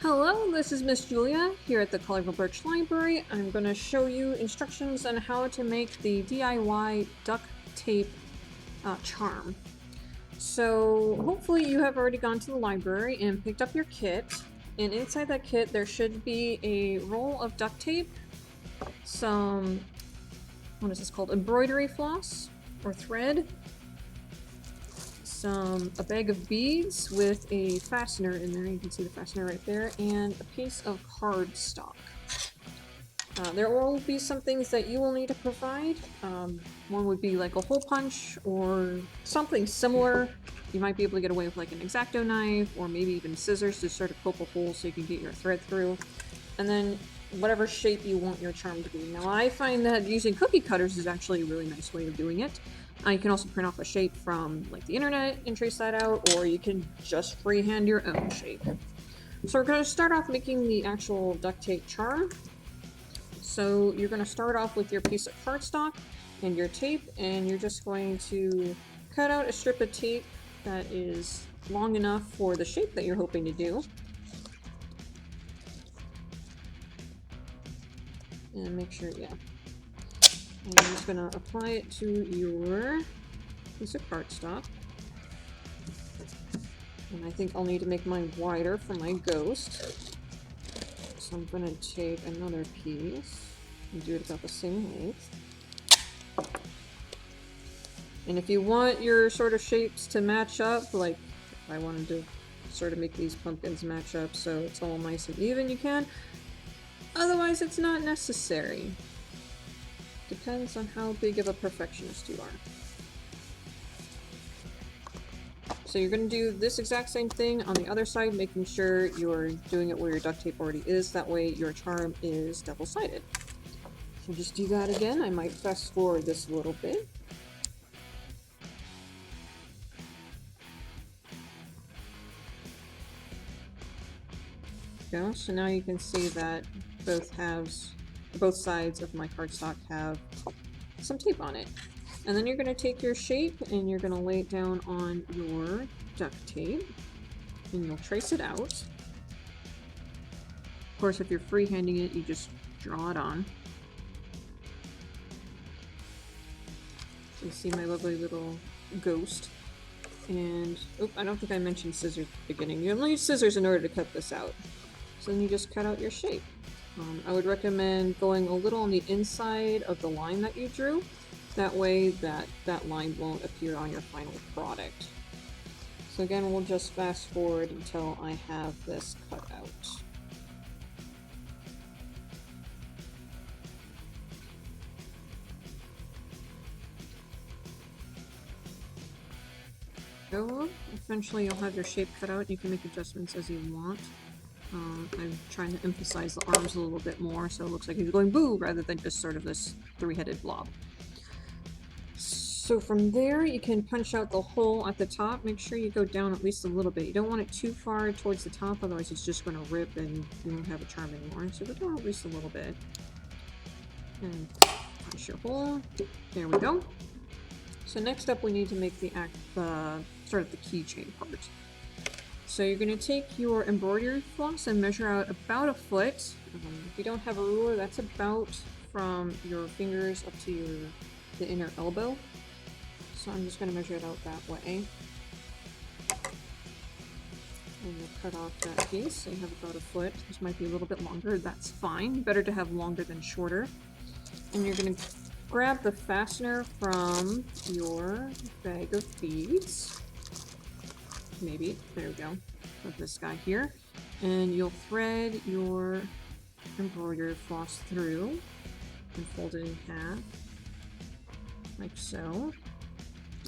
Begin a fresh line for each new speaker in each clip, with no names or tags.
Hello, this is Miss Julia here at the Collierville Birch Library. I'm going to show you instructions on how to make the DIY duct tape charm. So hopefully you have already gone to the library and picked up your kit. And inside that kit there should be a roll of duct tape, some, what is this called, embroidery floss or thread, a bag of beads with a fastener in there, you can see the fastener right there, and a piece of cardstock. There will be some things that you will need to provide. One would be like a hole punch or something similar. You might be able to get away with like an X-Acto knife or maybe even scissors to sort of poke a hole so you can get your thread through. And then whatever shape you want your charm to be. Now I find that using cookie cutters is actually a really nice way of doing it. You can also print off a shape from like the internet and trace that out, or you can just freehand your own shape. So we're going to start off making the actual duct tape charm. So you're going to start off with your piece of cardstock and your tape, and you're just going to cut out a strip of tape that is long enough for the shape that you're hoping to do. And make sure, yeah. And I'm just going to apply it to your piece of cardstock. And I think I'll need to make mine wider for my ghost. So I'm going to take another piece and do it about the same length. And if you want your sort of shapes to match up, like if I wanted to sort of make these pumpkins match up so it's all nice and even, you can. Otherwise, it's not necessary. Depends on how big of a perfectionist you are. So you're going to do this exact same thing on the other side, making sure you're doing it where your duct tape already is. That way your charm is double-sided. So just do that again. I might fast forward this a little bit. Go. So now you can see that both sides of my cardstock have some tape on it. And then you're going to take your shape and you're going to lay it down on your duct tape and you'll trace it out. Of course, if you're freehanding it, you just draw it on. So you see my lovely little ghost. And, oh, I don't think I mentioned scissors at the beginning. You only use scissors in order to cut this out. So then you just cut out your shape. I would recommend going a little on the inside of the line that you drew. That way that line won't appear on your final product. So again, we'll just fast forward until I have this cut out. So eventually you'll have your shape cut out. You can make adjustments as you want. I'm trying to emphasize the arms a little bit more so it looks like he's going boo rather than just sort of this three-headed blob. So from there you can punch out the hole at the top. Make sure you go down at least a little bit. You don't want it too far towards the top, otherwise it's just going to rip and you won't have a charm anymore. So go down at least a little bit. And punch your hole. There we go. So next up we need to make the sort of the keychain part. So you're going to take your embroidery floss and measure out about a foot. If you don't have a ruler, that's about from your fingers up to the inner elbow. So I'm just going to measure it out that way. And you'll cut off that piece, so you have about a foot. This might be a little bit longer, that's fine. Better to have longer than shorter. And you're going to grab the fastener from your bag of beads. Maybe, there we go, put this guy here, and you'll thread your embroidery floss through and fold it in half, like so.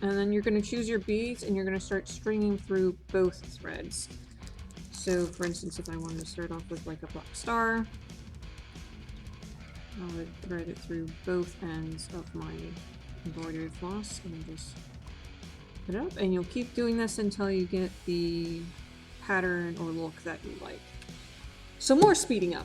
And then you're going to choose your beads and you're going to start stringing through both threads. So for instance, if I wanted to start off with like a black star, I would thread it through both ends of my embroidery floss and then just put it up, and you'll keep doing this until you get the pattern or look that you like. So more speeding up.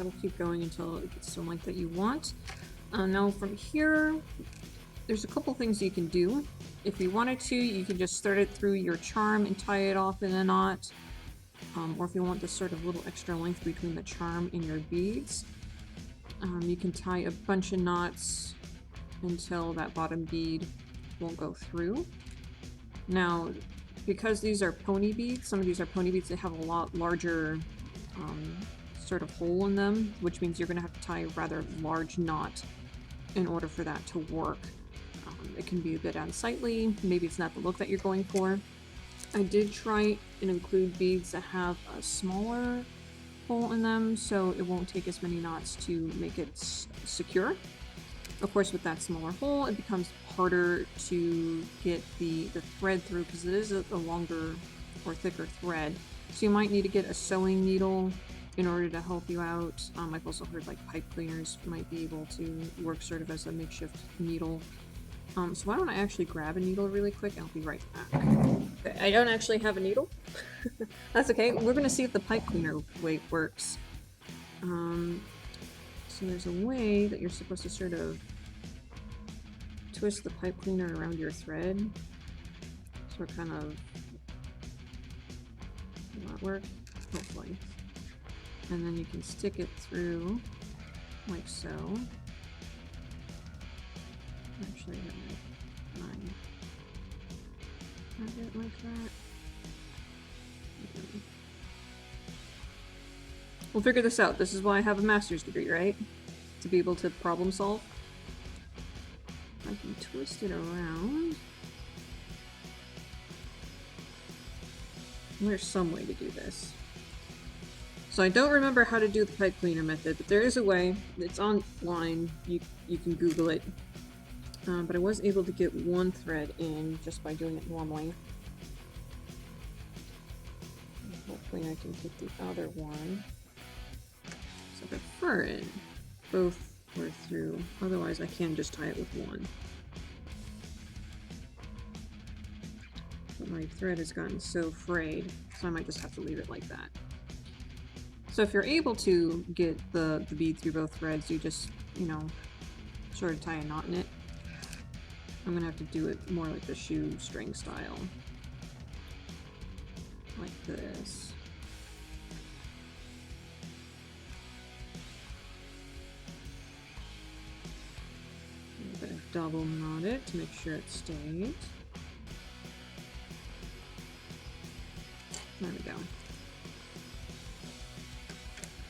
That'll keep going until it gets to the length that you want. Now from here, there's a couple things you can do. If you wanted to, you can just start it through your charm and tie it off in a knot. Or if you want this sort of little extra length between the charm and your beads, you can tie a bunch of knots until that bottom bead won't go through. Now, because these are pony beads, some of these are pony beads that have a lot larger sort of hole in them, which means you're going to have to tie a rather large knot in order for that to work. It can be a bit unsightly, maybe it's not the look that you're going for. I did try and include beads that have a smaller hole in them, so it won't take as many knots to make it secure. Of course, with that smaller hole, it becomes harder to get the thread through because it is a longer or thicker thread. So you might need to get a sewing needle in order to help you out. I've also heard like pipe cleaners might be able to work sort of as a makeshift needle. So why don't I actually grab a needle really quick and I'll be right back. Okay, I don't actually have a needle. That's okay. We're gonna see if the pipe cleaner way works. So there's a way that you're supposed to sort of twist the pipe cleaner around your thread. So it kind of will that work? Hopefully. And then you can stick it through like so. Actually, I have it like that. We'll figure this out. This is why I have a master's degree, right? To be able to problem solve. I can twist it around. There's some way to do this. So I don't remember how to do the pipe cleaner method, but there is a way. It's online. You can Google it. But I was able to get one thread in just by doing it normally. Hopefully I can get the other one. So I prefer it both were through. Otherwise I can just tie it with one. But my thread has gotten so frayed, so I might just have to leave it like that. So if you're able to get the bead through both threads, you just, you know, sort of tie a knot in it. I'm gonna have to do it more like the shoestring style. Like this. I'm gonna double knot it to make sure it stays. There we go.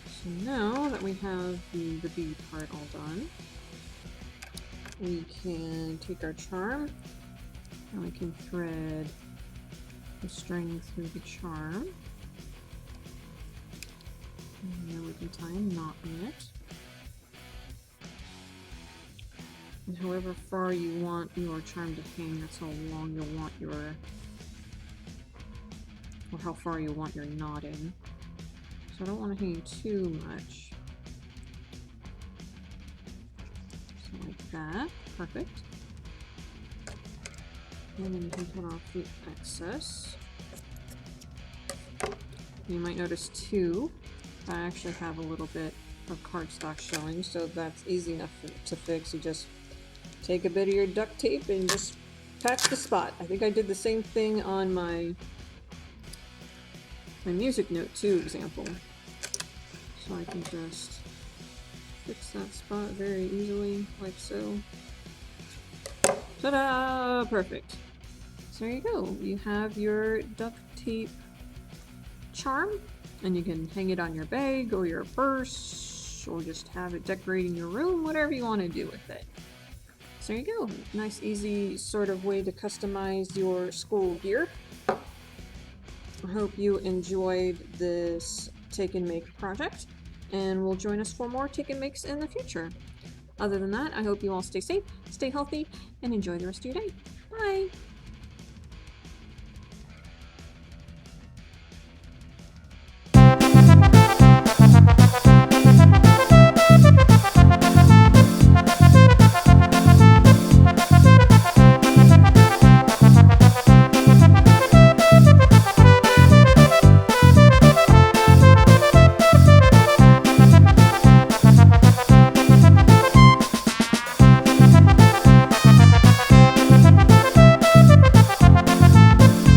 So now that we have the bead part all done, we can take our charm and we can thread the string through the charm. And then we can tie a knot in it. And however far you want your charm to hang, that's how long you'll want your, or how far you want your knotting. So I don't want to hang too much. Like that. Perfect. And then you can cut off the excess. You might notice too, I actually have a little bit of cardstock showing, so that's easy enough to fix. You just take a bit of your duct tape and just patch the spot. I think I did the same thing on my music note 2 example. So I can just fix that spot very easily, like so. Ta-da! Perfect. So there you go. You have your duct tape charm, and you can hang it on your bag or your purse, or just have it decorating your room, whatever you want to do with it. So there you go. Nice, easy sort of way to customize your school gear. I hope you enjoyed this take and make project, and will join us for more take and makes in the future. Other than that, I hope you all stay safe, stay healthy, and enjoy the rest of your day. Bye!